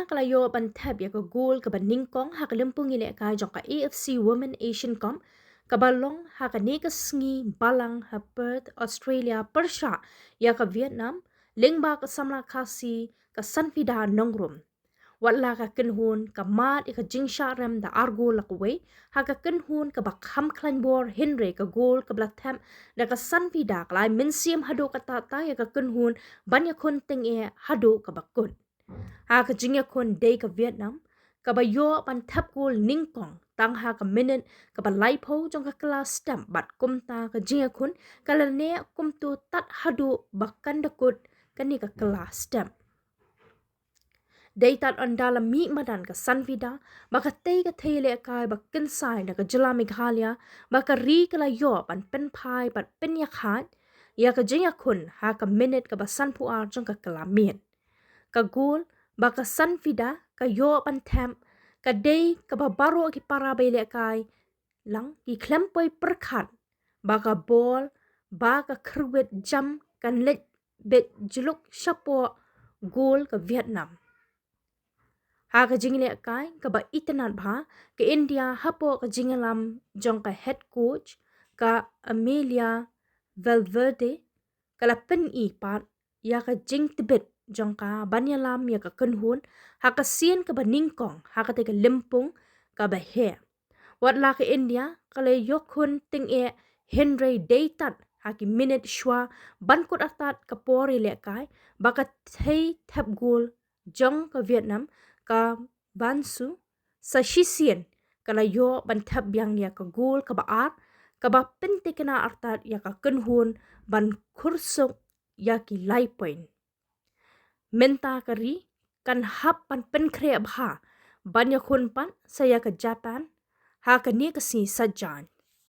kalayo ban tab ya ka goal ka ban ningkong ha ka lempung ile ka jong ka AFC Women Asian Cup ka balong ha ka nekas ngi balang ha Perth Australia Persha ya ka Vietnam lengba ka samla kasi ka sanfida nongrum watla ka kenhun ka mat ka jingsha rem da argo lakwe ha ka kenhun ka bakham klanbor Henry ka goal ka blatam da ka sanfida klai minsiam hado ka tata ya ka kenhun banya kun ting e hado ka bakun ha ka jingya kun day ka Vietnam ka ba yo pan tap gol ningkong tang ha ka minute ka ba laipo jong ka class stamp bat kumta ka jingya kun kala ne kumtu tat hadu bakan dakut kani ka class stamp day tat on dalam mi madan ka sanvida maka tei ka thele kai ba kinsai na ka jela meghalaya maka ri kala yo pan pen pai pat pen ya khat ya ka jingya kun ha ka minute ka ba sanpu ar jong ka kalamin ka gol baka sanfida ka yo pan tem ka day ka babaro ki para bele kai lang ki klempoi perkhat baka bol baka krwet jam kan let bet juluk shapo gol ka Vietnam ha ka jingle kai ka ba itanat bha ka India hapo ka jingalam jong ka head coach ka Amelia Valverde kala pen i pat ya ka jing tibet jong ka banyalam ya ka kenhun ha ka sien ka baningkong ha ka te ka limpung ka ba he wat la ka India kala yokun ting e Henry Daytat ha ki minute shwa ban kut atat ka pori le kai baka thei thap gol jong ka Vietnam ka bansu sa shisien kala yo ban thap yang ya ka gol ka ba ar ka ba pente kena artat ya ka kenhun ban kursuk ya ki lai point menta kari kan hap pan pen kre bha banya kun pan saya ke Japan ha ka ni ka si sajan